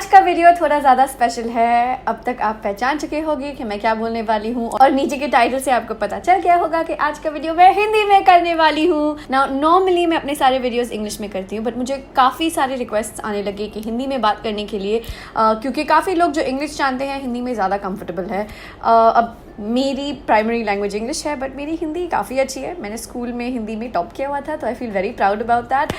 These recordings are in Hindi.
आज का वीडियो थोड़ा ज़्यादा स्पेशल है। अब तक आप पहचान चुके होंगे कि मैं क्या बोलने वाली हूँ और नीचे के टाइटल से आपको पता चल गया होगा कि आज का वीडियो मैं हिंदी में करने वाली हूँ। नॉर्मली मैं अपने सारे वीडियोस इंग्लिश में करती हूँ, बट मुझे काफ़ी सारे रिक्वेस्ट आने लगे कि हिंदी में बात करने के लिए, क्योंकि काफ़ी लोग जो इंग्लिश जानते हैं हिंदी में ज़्यादा कंफर्टेबल है। अब मेरी प्राइमरी लैंग्वेज इंग्लिश है, बट मेरी हिंदी काफ़ी अच्छी है। मैंने स्कूल में हिंदी में टॉप किया हुआ था, तो I feel very proud about that.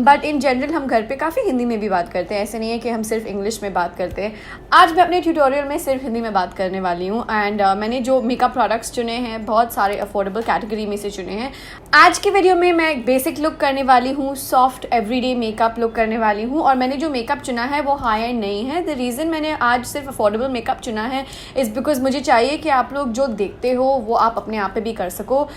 But in general हम घर पे काफ़ी हिंदी में भी बात करते हैं, ऐसे नहीं है कि हम सिर्फ इंग्लिश में बात करते हैं। आज मैं अपने ट्यूटोरियल में सिर्फ हिंदी में बात करने वाली हूँ। एंड मैंने जो मेकअप प्रोडक्ट्स चुने हैं, बहुत सारे अफोर्डेबल कैटेगरी में से चुने हैं। आज की वीडियो में मैं एक बेसिक लुक करने वाली हूँ, सॉफ्ट एवरीडे मेकअप लुक करने वाली हूँ। और मैंने जो मेकअप चुना है वो हाई एंड नहीं है। द रीज़न मैंने आज सिर्फ अफोर्डेबल मेकअप चुना है इज़ बिकॉज मुझे चाहिए कि आप लोग जो देखते हो वो आप अपने आप पे भी कर सको।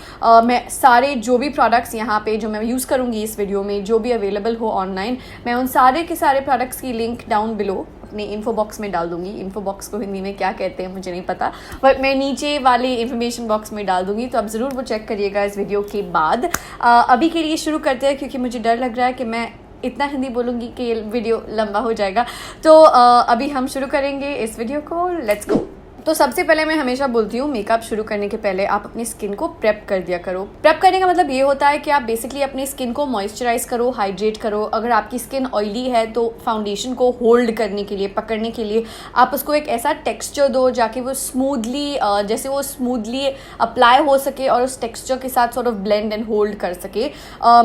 मैं सारे जो भी प्रोडक्ट्स यहाँ पे जो मैं यूज़ करूँगी इस वीडियो में, जो भी अवेलेबल हो ऑनलाइन, मैं उन सारे के सारे प्रोडक्ट्स की लिंक डाउन बिलो अपने इन्फो बॉक्स में डाल दूंगी। इन्फो बॉक्स को हिंदी में क्या कहते हैं मुझे नहीं पता, बट मैं नीचे वाले इन्फॉर्मेशन बॉक्स में डाल दूंगी, तो आप ज़रूर वो चेक करिएगा इस वीडियो के बाद। अभी के लिए शुरू करते हैं, क्योंकि मुझे डर लग रहा है कि मैं इतना हिंदी बोलूँगी कि ये वीडियो लंबा हो जाएगा। तो अभी हम शुरू करेंगे इस वीडियो को। Let's go. तो सबसे पहले मैं हमेशा बोलती हूँ, मेकअप शुरू करने के पहले आप अपनी स्किन को प्रेप कर दिया करो। प्रेप करने का मतलब ये होता है कि आप बेसिकली अपनी स्किन को मॉइस्चराइज करो, हाइड्रेट करो। अगर आपकी स्किन ऑयली है तो फाउंडेशन को होल्ड करने के लिए, पकड़ने के लिए आप उसको एक ऐसा टेक्सचर दो जाके वो स्मूथली जैसे वो स्मूथली अप्लाई हो सके और उस टेक्सचर के साथ sort of blend and hold कर सके।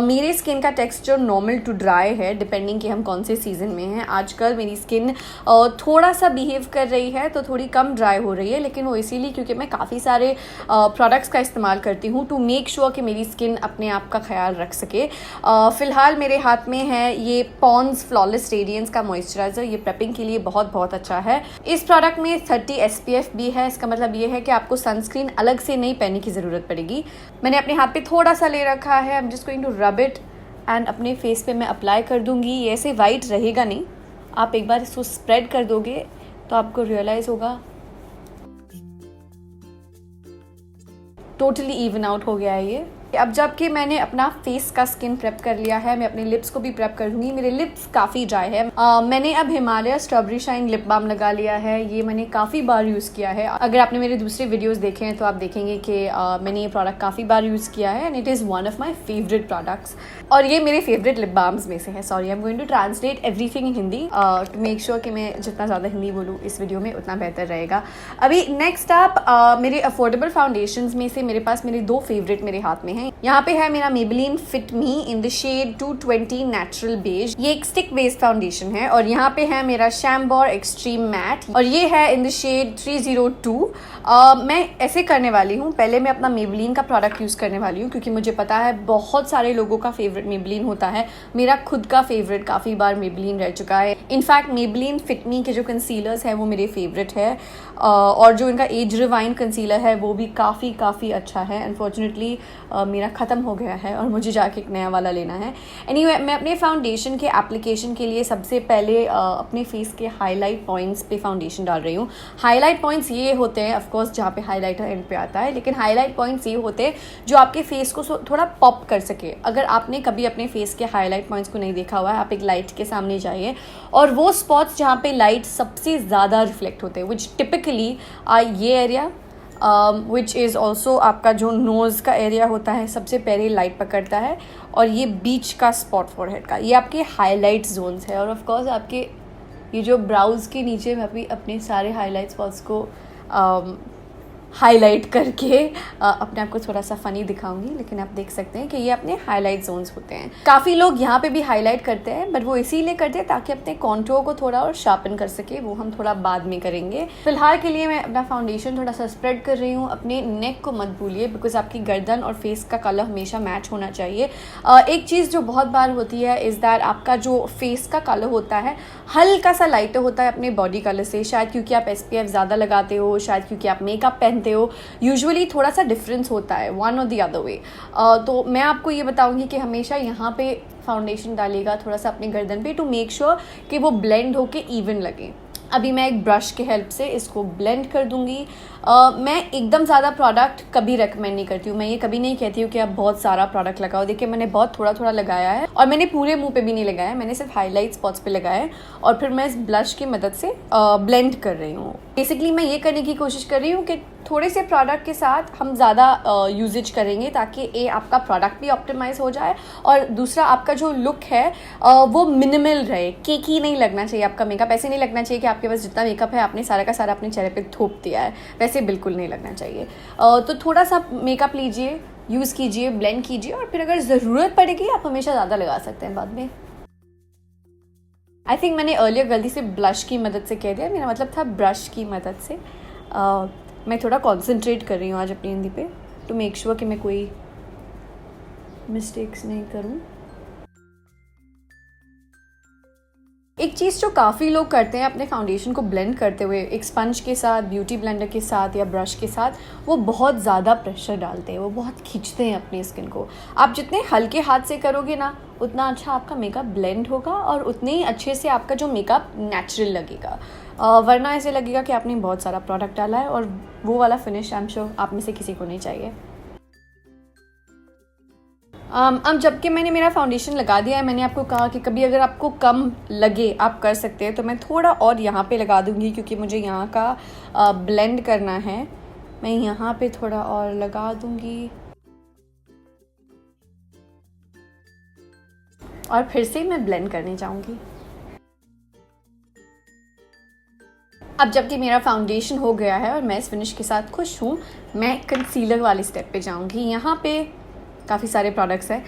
मेरे स्किन का टेक्सचर नॉर्मल टू ड्राई है, डिपेंडिंग कि हम कौन से सीजन में हैं। आजकल मेरी स्किन थोड़ा सा बिहेव कर रही है, तो थोड़ी कम ड्राई हो रही है, लेकिन वो इसीलिए क्योंकि मैं काफ़ी सारे प्रोडक्ट्स का इस्तेमाल करती हूँ टू मेक श्योर कि मेरी स्किन अपने आप का ख्याल रख सके। फ़िलहाल मेरे हाथ में है ये पॉन्ड्स फ्लॉलेस रेडियंस का मॉइस्चराइज़र। ये प्रेपिंग के लिए बहुत बहुत अच्छा है। इस प्रोडक्ट में 30 SPF भी है। इसका मतलब ये है कि आपको सनस्क्रीन अलग से नहीं पहनने की ज़रूरत पड़ेगी। मैंने अपने हाथ पे थोड़ा सा ले रखा है। I am just going to rub it and अपने फेस पे मैं अप्लाई कर दूँगी। ये ऐसे वाइट रहेगा नहीं, आप एक बार इसको स्प्रेड कर दोगे तो आपको रियलाइज़ होगा टोटली इवन आउट हो गया है ये। अब जबकि मैंने अपना फेस का स्किन प्रेप कर लिया है, मैं अपने लिप्स को भी प्रेप कर दूंगी। मेरे लिप्स काफ़ी ड्राई है। मैंने अब Himalaya strawberry shine lip balm लगा लिया है। ये मैंने काफ़ी बार यूज़ किया है। अगर आपने मेरे दूसरे वीडियोस देखे हैं तो आप देखेंगे कि मैंने ये प्रोडक्ट काफ़ी बार यूज़ किया है and it is one of my favourite products. और ये मेरे फेवरेट लिप बाम्स में से है। Sorry, I am going to translate everything in Hindi to make sure कि मैं जितना ज़्यादा हिंदी बोलूँ इस वीडियो में उतना बेहतर रहेगा। अभी नेक्स्ट आप मेरे अफोर्डेबल फाउंडेशंस में से मेरे पास मेरे दो फेवरेट मेरे हाथ में हैं। यहाँ पे है मेरा Maybelline Fit Me in the shade 220 Natural Beige। ये एक स्टिक बेस्ड फाउंडेशन है। और यहाँ पे है मेरा Shambor Extreme Matte और ये है in the shade 302। मैं ऐसे करने वाली हूँ, पहले मैं अपना Maybelline का प्रोडक्ट यूज़ करने वाली हूँ, क्योंकि मुझे पता है बहुत सारे लोगों का फेवरेट Maybelline होता है। मेरा खुद का फेवरेट काफ़ी बार Maybelline रह चुका है। इनफैक्ट Maybelline Fit Me के जो कंसीलर्स हैं वो मेरे फेवरेट है। और जो इनका एज रिवाइन कंसीलर है वो भी काफ़ी अच्छा है। अनफॉर्चुनेटली मेरा ख़त्म हो गया है और मुझे जाके एक नया वाला लेना है। एनीवे, मैं अपने फाउंडेशन के एप्लीकेशन के लिए सबसे पहले अपने फेस के हाईलाइट पॉइंट्स पे फाउंडेशन डाल रही हूँ। हाईलाइट पॉइंट्स ये होते हैं, ऑफ कोर्स जहाँ पे हाईलाइटर एंड पे आता है, लेकिन हाईलाइट पॉइंट्स ये होते हैं जो आपके फेस को थोड़ा पॉप कर सके। अगर आपने कभी अपने फेस के हाईलाइट पॉइंट्स को नहीं देखा हुआ है, आप एक लाइट के सामने जाइए और वो स्पॉट्स जहाँ पे लाइट सबसे ज़्यादा रिफ्लेक्ट होते हैं, विच टिपिकली ये एरिया विच इज़ ऑल्सो आपका जो नोज़ का एरिया होता है, सबसे पहले लाइट पकड़ता है। और ये बीच का स्पॉट फॉरहेड का, ये आपके हाईलाइट जोन्स है। और ऑफ कोर्स आपके ये जो ब्राउज के नीचे मैं भी अपने सारे हाईलाइट स्पॉट्स को हाईलाइट करके अपने आप को थोड़ा सा फ़नी दिखाऊंगी, लेकिन आप देख सकते हैं कि ये अपने हाईलाइट जोन्स होते हैं। काफ़ी लोग यहाँ पे भी हाईलाइट करते हैं, बट वो इसीलिए करते हैं ताकि अपने कॉन्टूर को थोड़ा और शार्पन कर सके। वो हम थोड़ा बाद में करेंगे। फिलहाल के लिए मैं अपना फाउंडेशन थोड़ा सा स्प्रेड कर रही हूँ। अपने नेक को मत भूलिए, बिकॉज आपकी गर्दन और फेस का कलर हमेशा मैच होना चाहिए। एक चीज़ जो बहुत बार होती है इज़ दैट आपका जो फेस का कलर होता है हल्का सा लाइटर होता है अपने बॉडी कलर से, शायद क्योंकि आप SPF ज़्यादा लगाते हो, शायद क्योंकि आप मेकअप पहनते हो। यूजुअली थोड़ा सा डिफरेंस होता है वन और द अदर वे। तो मैं आपको ये बताऊंगी कि हमेशा यहाँ पे फाउंडेशन डालिएगा थोड़ा सा अपने गर्दन पे, टू मेक श्योर कि वो ब्लेंड होके इवन लगे। अभी मैं एक ब्रश के हेल्प से इसको ब्लेंड कर दूंगी। मैं एकदम ज़्यादा प्रोडक्ट कभी रेकमेंड नहीं करती हूँ। मैं ये कभी नहीं कहती हूँ कि आप बहुत सारा प्रोडक्ट लगाओ। देखिए मैंने बहुत थोड़ा थोड़ा लगाया है और मैंने पूरे मुंह पे भी नहीं लगाया है, मैंने सिर्फ हाईलाइट स्पॉट्स पे लगाया है और फिर मैं इस ब्लश की मदद से ब्लेंड कर रही हूँ। बेसिकली मैं ये करने की कोशिश कर रही हूँ कि थोड़े से प्रोडक्ट के साथ हम ज़्यादा यूजेज करेंगे ताकि आपका प्रोडक्ट भी ऑप्टिमाइज हो जाए और दूसरा आपका जो लुक है वो मिनिमल रहे। केकी नहीं लगना चाहिए आपका मेकअप। ऐसे नहीं लगना चाहिए कि आपके पास जितना मेकअप है आपने सारा का सारा अपने चेहरे पे थोप दिया है, वैसे बिल्कुल नहीं लगना चाहिए। तो थोड़ा सा मेकअप लीजिए, यूज़ कीजिए, ब्लेंड कीजिए और फिर अगर ज़रूरत पड़ेगी आप हमेशा ज़्यादा लगा सकते हैं बाद में। आई थिंक मैंने अर्लियर गलती से ब्लश की मदद से कह दिया, मेरा मतलब था ब्रश की मदद से। मैं थोड़ा कॉन्सेंट्रेट कर रही हूँ आज अपनी हिंदी पे टू मेक श्योर कि मैं कोई मिस्टेक्स नहीं करूँ। एक चीज़ जो काफ़ी लोग करते हैं अपने फाउंडेशन को ब्लेंड करते हुए एक स्पंज के साथ, ब्यूटी ब्लेंडर के साथ या ब्रश के साथ, वो बहुत ज़्यादा प्रेशर डालते हैं, वो बहुत खींचते हैं अपनी स्किन को। आप जितने हल्के हाथ से करोगे ना उतना अच्छा आपका मेकअप ब्लेंड होगा और उतने ही अच्छे से आपका जो मेकअप नेचुरल लगेगा। वरना ऐसे लगेगा कि आपने बहुत सारा प्रोडक्ट डाला है और वो वाला फिनिश आई एम श्योर आप में से किसी को नहीं चाहिए। अब जबकि मैंने मेरा फाउंडेशन लगा दिया है, मैंने आपको कहा कि कभी अगर आपको कम लगे आप कर सकते हैं, तो मैं थोड़ा और यहाँ पे लगा दूँगी क्योंकि मुझे यहाँ का ब्लेंड करना है। मैं यहाँ पे थोड़ा और लगा दूँगी और फिर से मैं ब्लेंड करने जाऊँगी। अब जबकि मेरा फाउंडेशन हो गया है और मैं इस फिनिश के साथ खुश हूँ, मैं कंसीलर वाले स्टेप पे जाऊँगी। यहाँ पे काफ़ी सारे प्रोडक्ट्स हैं।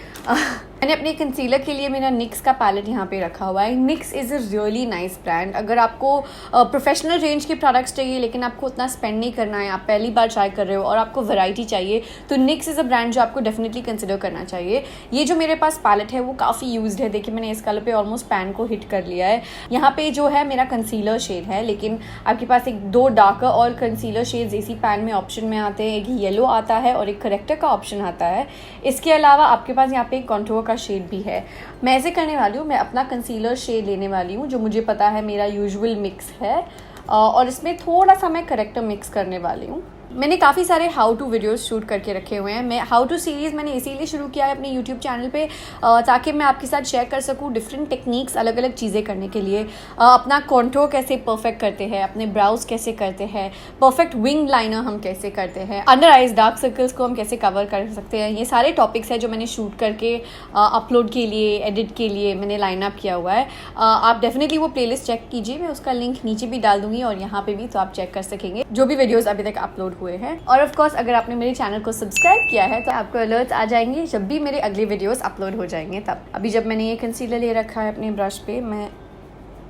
मैंने अपने कंसीलर के लिए मेरा निक्स का पैलेट यहाँ पे रखा हुआ है। NYX is a really nice brand. अगर आपको प्रोफेशनल रेंज के प्रोडक्ट्स चाहिए लेकिन आपको उतना स्पेंड नहीं करना है, आप पहली बार ट्राई कर रहे हो और आपको वैरायटी चाहिए, तो निक्स इज़ अ ब्रांड जो आपको डेफिनेटली कंसिडर करना चाहिए। ये जो मेरे पास पैलेट है वो काफ़ी यूज्ड है। देखिए मैंने इस कलर पे ऑलमोस्ट पैन को हिट कर लिया है। यहाँ पे जो है मेरा कंसीलर शेड है, लेकिन आपके पास एक दो डार्कर और कंसीलर शेड्स इसी पैन में ऑप्शन में आते हैं। एक येलो आता है और एक करेक्टर का ऑप्शन आता है। इसके अलावा आपके पास यहाँ पे एक कॉन्टूर का शेड भी है। मैं ऐसे करने वाली हूँ, मैं अपना कंसीलर शेड लेने वाली हूँ जो मुझे पता है मेरा यूजुअल मिक्स है और इसमें थोड़ा सा मैं करेक्टर मिक्स करने वाली हूँ। मैंने काफ़ी सारे हाउ टू वीडियोस शूट करके रखे हुए हैं। मैं हाउ टू सीरीज़ मैंने इसीलिए शुरू किया है अपने यूट्यूब चैनल पे ताकि मैं आपके साथ शेयर कर सकूँ डिफरेंट टेक्निक्स, अलग अलग चीज़ें करने के लिए। अपना कॉन्टूर कैसे परफेक्ट करते हैं, अपने ब्राउज कैसे करते हैं, परफेक्ट विंग लाइनर हम कैसे करते हैं, अंडर आइज डार्क सर्कल्स को हम कैसे कवर कर सकते हैं। ये सारे टॉपिक्स हैं जो मैंने शूट करके अपलोड के लिए, एडिट के लिए मैंने लाइन अप किया हुआ है। आप डेफिनेटली वो प्लेलिस्ट चेक कीजिए, मैं उसका लिंक नीचे भी डाल दूंगी और यहाँ पे भी, तो आप चेक कर सकेंगे जो भी वीडियोस अभी तक अपलोड हुए हैं। और ऑफ कोर्स अगर आपने मेरे चैनल को सब्सक्राइब किया है तो आपको अलर्ट्स आ जाएंगे जब भी मेरे अगले वीडियोस अपलोड हो जाएंगे तब। अभी जब मैंने ये कंसीलर ले रखा है अपने ब्रश पे, मैं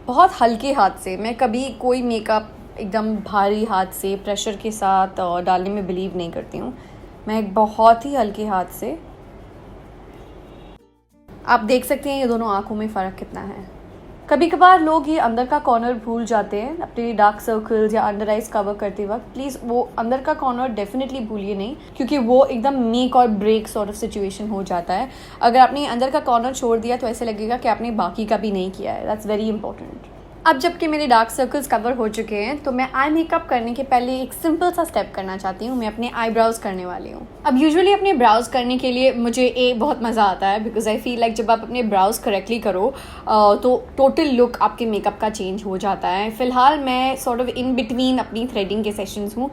बहुत हल्के हाथ से, मैं कभी कोई मेकअप एकदम भारी हाथ से प्रेशर के साथ डालने में बिलीव नहीं करती हूँ। मैं एक बहुत ही हल्के हाथ से, आप देख सकते हैं ये दोनों आँखों में फ़र्क कितना है। कभी कभार लोग ये अंदर का कॉर्नर भूल जाते हैं अपने डार्क सर्कल्स या अंडर आइज कवर करते वक्त। प्लीज़ वो अंदर का कॉर्नर डेफिनेटली भूलिए नहीं, क्योंकि वो एकदम मेक और ब्रेक सॉर्ट ऑफ सिचुएशन हो जाता है। अगर आपने अंदर का कॉर्नर छोड़ दिया तो ऐसे लगेगा कि आपने बाकी का भी नहीं किया है। That's very important. अब जबकि मेरे डार्क सर्कल्स कवर हो चुके हैं तो मैं आई मेकअप करने के पहले एक सिंपल सा स्टेप करना चाहती हूँ। मैं अपने आईब्राउज करने वाली हूँ। अब यूजुअली अपने ब्राउज करने के लिए मुझे बहुत मज़ा आता है, बिकॉज आई फील लाइक जब आप अपने ब्राउज करेक्टली करो तो टोटल लुक आपके मेकअप का चेंज हो जाता है। फिलहाल मैं सॉर्ट ऑफ इन बिटवीन अपनी थ्रेडिंग के सेशंस हूँ।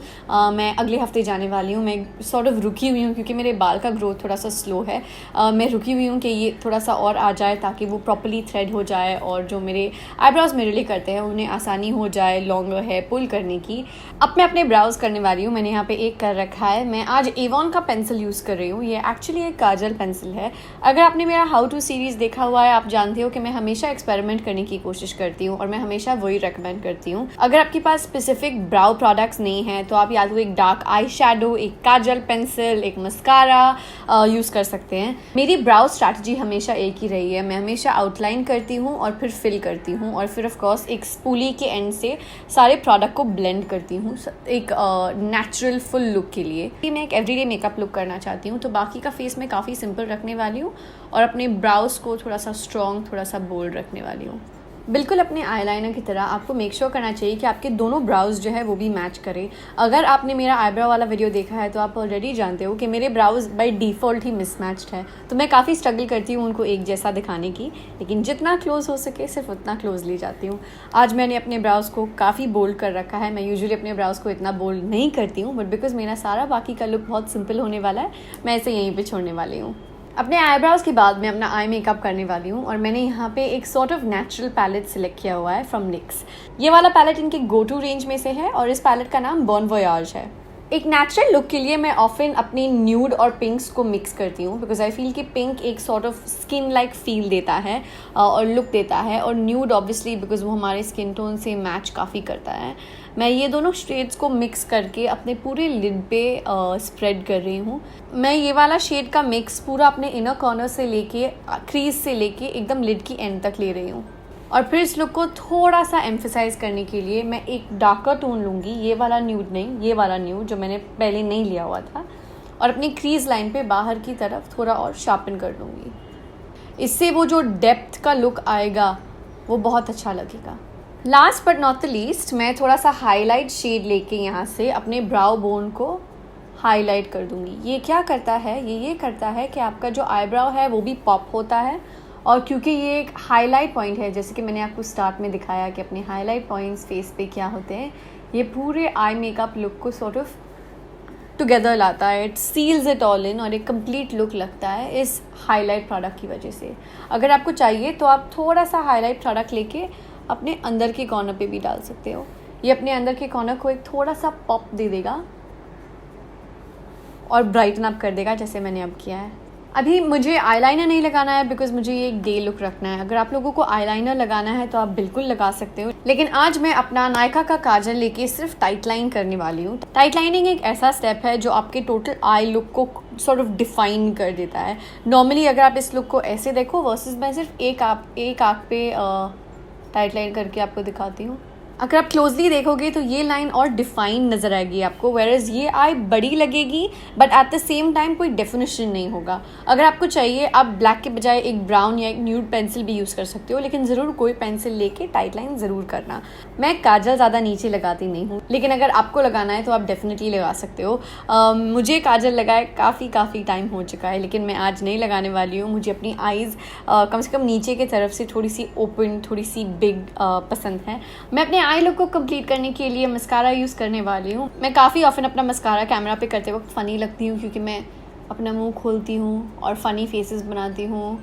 मैं अगले हफ्ते जाने वाली हूँ। मैं सॉर्ट ऑफ रुकी हुई हूँ क्योंकि मेरे बाल का ग्रोथ थोड़ा सा स्लो है। मैं रुकी हुई हूँ कि ये थोड़ा सा और आ जाए ताकि वो प्रॉपरली थ्रेड हो जाए और जो मेरे आईब्राउज मेरे लिए करते हैं उन्हें आसानी हो जाए लॉन्गर हेयर पुल करने की। अब मैं अपने ब्राउज करने वाली हूँ। मैंने यहाँ पे एक कर रखा है। मैं आज एवॉन का पेंसिल यूज़ कर रही हूँ। ये एक्चुअली एक काजल पेंसिल है। अगर आपने मेरा हाउ टू सीरीज़ देखा हुआ है आप जानते हो कि मैं हमेशा एक्सपेरिमेंट करने की कोशिश करती हूँ और मैं हमेशा वही रिकमेंड करती हूँ। अगर आपके पास स्पेसिफिक ब्राउ प्रोडक्ट्स नहीं हैं तो आप या तो एक डार्क आई शेडो, एक काजल पेंसिल, एक मस्कारा यूज़ कर सकते हैं। मेरी ब्राउ स्ट्रैटेजी हमेशा एक ही रही है। मैं हमेशा आउटलाइन करती हूँ और फिर फिल करती हूँ और फिर ऑफकोर्स एक स्पूली के एंड से सारे प्रोडक्ट को ब्लेंड करती हूँ एक नेचुरल फुल लुक के लिए। मैं एक एवरीडे मेकअप लुक करना चाहती हूँ तो बाकी का फेस मैं काफ़ी सिंपल रखने वाली हूँ और अपने ब्राउज को थोड़ा सा स्ट्रॉन्ग, थोड़ा सा बोल्ड रखने वाली हूँ। बिल्कुल अपने आईलाइनर की तरह आपको मेक श्योर करना चाहिए कि आपके दोनों ब्राउज जो है वो भी मैच करें। अगर आपने मेरा आईब्रो वाला वीडियो देखा है तो आप ऑलरेडी जानते हो कि मेरे ब्राउज बाय डिफ़ॉल्ट ही मिसमैच्ड है, तो मैं काफ़ी स्ट्रगल करती हूँ उनको एक जैसा दिखाने की, लेकिन जितना क्लोज हो सके सिर्फ उतना क्लोज ले जाती हूँ। आज मैंने अपने ब्राउज को काफ़ी बोल्ड कर रखा है। मैं यूजुअली अपने ब्राउज को इतना बोल्ड नहीं करती हूँ, बट बिकॉज मेरा सारा बाकी का लुक बहुत सिंपल होने वाला है, मैं इसे यहीं पर छोड़ने वाली हूँ। अपने आईब्राउज के बाद मैं अपना आई मेकअप करने वाली हूँ और मैंने यहाँ पे एक sort of natural palette select किया हुआ है फ्रॉम निक्स। ये वाला पैलेट इनके गो टू रेंज में से है और इस पैलेट का नाम बॉन वॉयाज है। एक नेचुरल लुक के लिए मैं ऑफन अपनी न्यूड और पिंक्स को मिक्स करती हूँ, बिकॉज आई फील कि पिंक एक sort of skin like feel देता है और लुक देता है, और न्यूड ऑब्वियसली बिकॉज वो हमारे स्किन टोन से मैच काफ़ी करता है। मैं ये दोनों शेड्स को मिक्स करके अपने पूरे लिड पे स्प्रेड कर रही हूँ। मैं ये वाला शेड का मिक्स पूरा अपने इनर कॉर्नर से लेके क्रीज से लेके एकदम लिड की एंड तक ले रही हूँ, और फिर इस लुक को थोड़ा सा एम्फेसाइज करने के लिए मैं एक डार्कर टोन लूँगी, ये वाला न्यूड नहीं, ये वाला न्यूड जो मैंने पहले नहीं लिया हुआ था, और अपनी क्रीज लाइन पे बाहर की तरफ थोड़ा और शार्पन कर लूँगी। इससे वो जो डेप्थ का लुक आएगा वो बहुत अच्छा लगेगा। Last but not the least, मैं थोड़ा सा हाईलाइट शेड लेके यहाँ से अपने ब्राउ बोन को हाईलाइट कर दूँगी। ये क्या करता है, ये करता है कि आपका जो आईब्राउ है वो भी पॉप होता है, और क्योंकि ये एक हाईलाइट पॉइंट है, जैसे कि मैंने आपको स्टार्ट में दिखाया कि अपने हाईलाइट पॉइंट्स फेस पे क्या होते हैं, ये पूरे आई मेकअप लुक को सॉर्ट ऑफ टुगेदर लाता है। It seals it all in और एक कंप्लीट लुक लगता है इस हाईलाइट प्रोडक्ट की वजह से। अगर आपको चाहिए तो आप थोड़ा सा हाईलाइट प्रोडक्ट लेके अपने अंदर के कॉर्नर पे भी डाल सकते हो। ये अपने अंदर के कॉर्नर को एक थोड़ा सा पॉप दे देगा और ब्राइटन अप कर देगा, जैसे मैंने अब किया है। अभी मुझे आईलाइनर नहीं लगाना है बिकॉज मुझे ये एक डे लुक रखना है। अगर आप लोगों को आईलाइनर लगाना है तो आप बिल्कुल लगा सकते हो, लेकिन आज मैं अपना नायका का काजल लेके सिर्फ टाइट लाइन करने वाली हूँ। टाइट लाइनिंग एक ऐसा स्टेप है जो आपके टोटल आई लुक को सॉर्ट ऑफ डिफाइन कर देता है। नॉर्मली अगर आप इस लुक को ऐसे देखो वर्सेस मैं सिर्फ एक आँख पे टाइट लाइन करके आपको दिखाती हूँ। अगर आप क्लोजली देखोगे तो ये लाइन और डिफाइन नज़र आएगी आपको, वेयरएज ये आई बड़ी लगेगी but at the same time कोई डेफिनेशन नहीं होगा। अगर आपको चाहिए आप ब्लैक के बजाय एक ब्राउन या एक न्यूड पेंसिल भी यूज़ कर सकते हो, लेकिन ज़रूर कोई पेंसिल लेके टाइट लाइन ज़रूर करना। मैं काजल ज़्यादा नीचे लगाती नहीं हूँ, लेकिन अगर आपको लगाना है तो आप डेफिनेटली लगा सकते हो। मुझे काजल लगाए काफ़ी टाइम हो चुका है, लेकिन मैं आज नहीं लगाने वाली हूँ। मुझे अपनी आईज़ कम से कम नीचे की तरफ से थोड़ी सी ओपन, थोड़ी सी बिग पसंद है। मैं अपने आई लुक को कंप्लीट करने के लिए मस्कारा यूज़ करने वाली हूँ। मैं काफ़ी ऑफन अपना मस्कारा कैमरा पे करते वक्त फ़नी लगती हूँ, क्योंकि मैं अपना मुंह खोलती हूँ और फ़नी फेसेस बनाती हूँ,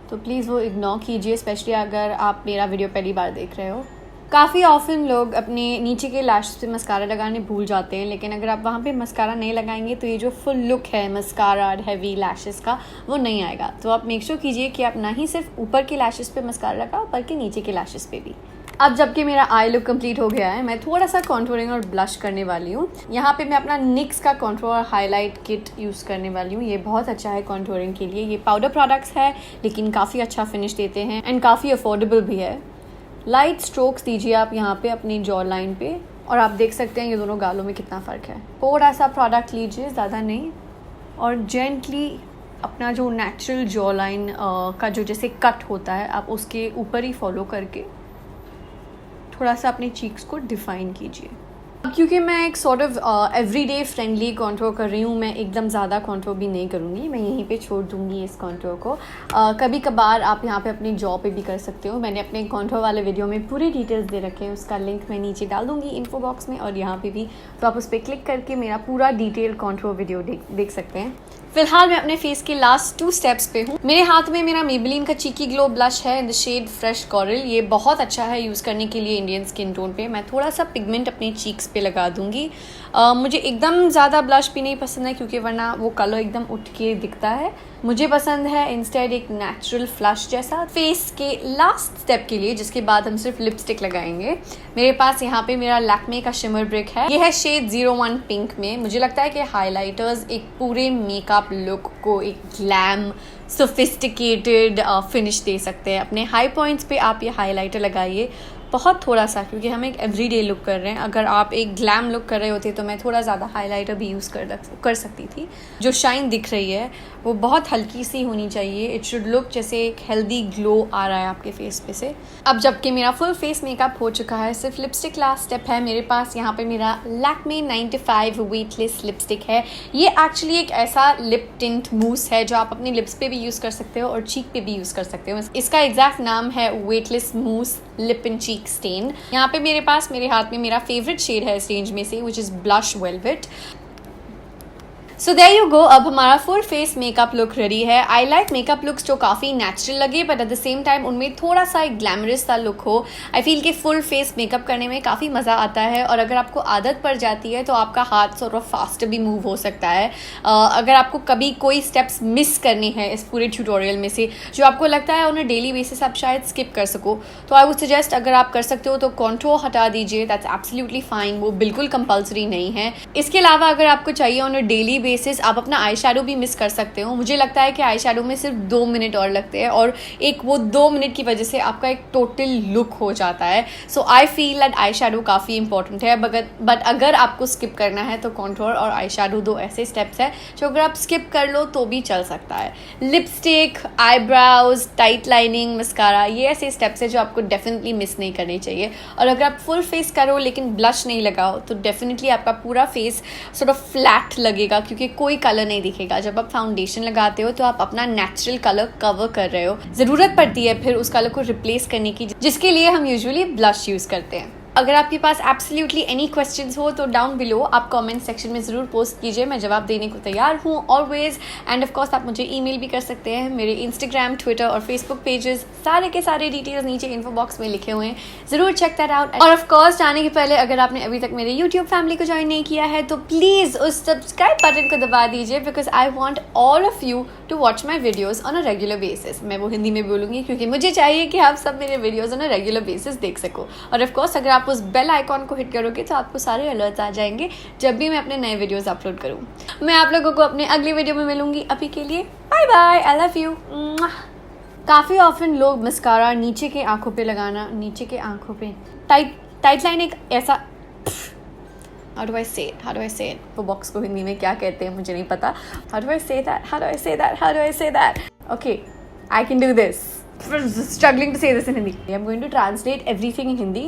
तो प्लीज़ वो इग्नोर कीजिए, स्पेशली अगर आप मेरा वीडियो पहली बार देख रहे हो। काफ़ी ऑफन लोग अपने नीचे के लैशेस पे मस्कारा लगाने भूल जाते हैं, लेकिन अगर आप वहाँ पे मस्कारा नहीं लगाएंगे तो ये जो फुल लुक है मस्कारा हैवी लैशेस का वो नहीं आएगा। तो आप मेक श्योर कीजिए कि आप ना ही सिर्फ ऊपर के लैशेस पे मस्कारा लगाओ बल्कि नीचे के लैशेस पे भी। अब जबकि मेरा आई लुक कंप्लीट हो गया है, मैं थोड़ा सा कॉन्टूरिंग और ब्लश करने वाली हूँ। यहाँ पे मैं अपना निक्स का कॉन्टूर और हाईलाइट किट यूज़ करने वाली हूँ। ये बहुत अच्छा है कॉन्टूरिंग के लिए। ये पाउडर प्रोडक्ट्स है लेकिन काफ़ी अच्छा फिनिश देते हैं एंड काफ़ी अफोर्डेबल भी है। लाइट स्ट्रोक्स दीजिए आप यहाँ पे अपनी जॉ लाइन पे, और आप देख सकते हैं ये दोनों गालों में कितना फ़र्क है। थोड़ा सा प्रोडक्ट लीजिए, ज़्यादा नहीं, और जेंटली अपना जो नेचुरल जॉ लाइन का जो जैसे कट होता है आप उसके ऊपर ही फॉलो करके थोड़ा सा अपने चीक्स को डिफाइन कीजिए। अब क्योंकि मैं एक sort of everyday friendly contour कर रही हूँ, मैं एकदम ज़्यादा कॉन्टूर भी नहीं करूँगी, मैं यहीं पे छोड़ दूँगी इस कॉन्टूर को। कभी कभार आप यहाँ पे अपनी जॉ पे भी कर सकते हो। मैंने अपने कॉन्टूर वाले वीडियो में पूरे डिटेल्स दे रखे हैं, उसका लिंक मैं नीचे डाल दूँगी इन्फो बॉक्स में और यहाँ पे भी, तो आप उस पर क्लिक करके मेरा पूरा डिटेल कॉन्टूर वीडियो देख सकते हैं। फिलहाल मैं अपने फेस के लास्ट 2 स्टेप्स पे हूँ। मेरे हाथ में मेरा मेबेलिन का चीकी ग्लो ब्लश है in the shade fresh coral. ये बहुत अच्छा है यूज़ करने के लिए इंडियन स्किन टोन पे। मैं थोड़ा सा पिगमेंट अपने चीक्स पे लगा दूँगी। मुझे एकदम ज़्यादा ब्लश भी नहीं पसंद है, क्योंकि वरना वो कलर एकदम उठ के दिखता है। मुझे पसंद है इंस्टेड एक नेचुरल फ्लश जैसा। फेस के लास्ट स्टेप के लिए, जिसके बाद हम सिर्फ लिपस्टिक लगाएंगे, मेरे पास यहाँ पे मेरा लैक्मे का शिमर ब्रिक है। ये है शेड 01 पिंक में। मुझे लगता है कि हाइलाइटर्स एक पूरे मेकअप लुक को एक ग्लैम सोफिस्टिकेटेड फिनिश दे सकते हैं। अपने हाई पॉइंट्स पे आप ये हाइलाइटर लगाइए, बहुत थोड़ा सा, क्योंकि हम एक एवरीडे लुक कर रहे हैं। अगर आप एक ग्लैम लुक कर रहे होते तो मैं थोड़ा ज़्यादा हाइलाइटर भी यूज़ कर सकती थी। जो शाइन दिख रही है वो बहुत हल्की सी होनी चाहिए। इट शुड लुक जैसे एक हेल्दी ग्लो आ रहा है आपके फेस पे से। अब जबकि मेरा फुल फेस मेकअप हो चुका है, सिर्फ लिपस्टिक लास्ट स्टेप है मेरे पास। यहाँ पे मेरा लैक्मे 95 वेटलेस लिपस्टिक है। ये एक्चुअली एक ऐसा लिप टिंट मूस है जो आप अपने लिप्स पे भी यूज़ कर सकते हो और चीक पे भी यूज़ कर सकते हो। इसका एग्जैक्ट नाम है weightless mousse lip and cheek stain. यहाँ पे मेरे पास मेरे हाथ में मेरा फेवरेट शेड है इस रेंज में से, which is blush velvet. So there you go. अब हमारा full face makeup look ready है। आई लाइक मेकअप लुक्स जो काफ़ी नेचुरल लगे but at the same time उनमें थोड़ा सा एक ग्लैमरस सा लुक हो। आई फील कि फुल फेस मेकअप करने में काफ़ी मज़ा आता है, और अगर आपको आदत पड़ जाती है तो आपका हाथ सॉर्ट ऑफ फास्ट भी मूव हो सकता है। अगर आपको कभी कोई स्टेप्स मिस करने हैं इस पूरे ट्यूटोरियल में से जो आपको लगता है ऑन अ डेली बेसिस आप शायद स्किप कर सको, तो आई वुड सजेस्ट अगर आप कर सकते हो तो कॉन्टूर हटा दीजिए। दैट्स एब्सोल्युटली फाइन, वो बिल्कुल कंपल्सरी नहीं है। इसके अलावा अगर आपको चाहिए ऑन अ डेली बेसिस आप अपना आई शैडो भी मिस कर सकते हो। मुझे लगता है कि आई शैडो में सिर्फ 2 मिनट और लगते हैं, और एक वो 2 मिनट की वजह से आपका एक टोटल लुक हो जाता है। So I feel that eye shadow काफ़ी इंपॉर्टेंट है। बट अगर आपको स्किप करना है तो कॉन्टूर और आई शैडो 2 ऐसे स्टेप्स हैं जो अगर आप स्किप कर लो तो भी चल सकता है। Lipstick, eyebrows, tight lining, mascara, ये ऐसे स्टेप्स है जो आपको डेफिनेटली मिस नहीं करने चाहिए। और अगर आप फुल फेस करो लेकिन ब्लश नहीं लगाओ तो डेफिनेटली आपका पूरा फेस सॉर्ट ऑफ फ्लैट लगेगा, क्योंकि कोई कलर नहीं दिखेगा। जब आप फाउंडेशन लगाते हो तो आप अपना नेचुरल कलर कवर कर रहे हो। ज़रूरत पड़ती है फिर उस कलर को रिप्लेस करने की, जिसके लिए हम यूजुअली ब्लश यूज़ करते हैं। अगर आपके पास एब्सोल्युटली एनी क्वेश्चंस हो तो डाउन बिलो आप कमेंट सेक्शन में ज़रूर पोस्ट कीजिए, मैं जवाब देने को तैयार हूँ ऑलवेज। एंड ऑफ कोर्स आप मुझे ईमेल भी कर सकते हैं। मेरे इंस्टाग्राम, ट्विटर और फेसबुक पेजेस सारे के सारे डिटेल्स नीचे इन्फो बॉक्स में लिखे हुए हैं, ज़रूर चेक दैट आउट। और ऑफ कोर्स जाने के पहले अगर आपने अभी तक मेरे यूट्यूब फैमिली को ज्वाइन नहीं किया है तो प्लीज़ उस सब्सक्राइब बटन को दबा दीजिए, because I want all of you to watch my videos on a regular basis. मैं वो हिंदी में बोलूँगी क्योंकि मुझे चाहिए कि आप सब मेरे videos on a regular basis देख सको। और ऑफ कोर्स अगर आप उस बेल आइकॉन को हिट करोगे तो आपको सारे अलर्ट्स आ जाएंगे जब भी मैं अपने नए वीडियोस अपलोड करूँ। मैं आप लोगों को अपने अगली वीडियो में मिलूंगी। अभी के लिए bye bye, I love you. काफ़ी ऑफन लोग मस्कारा नीचे के आंखों पे लगाना, नीचे के आंखों पे टाइट लाइन एक ऐसा, how do I say it? वो बॉक्स को हिंदी में क्या कहते हैं मुझे नहीं पता। How do I say that? Okay, I can do this. Struggling to say this in Hindi. I'm going to translate everything in Hindi.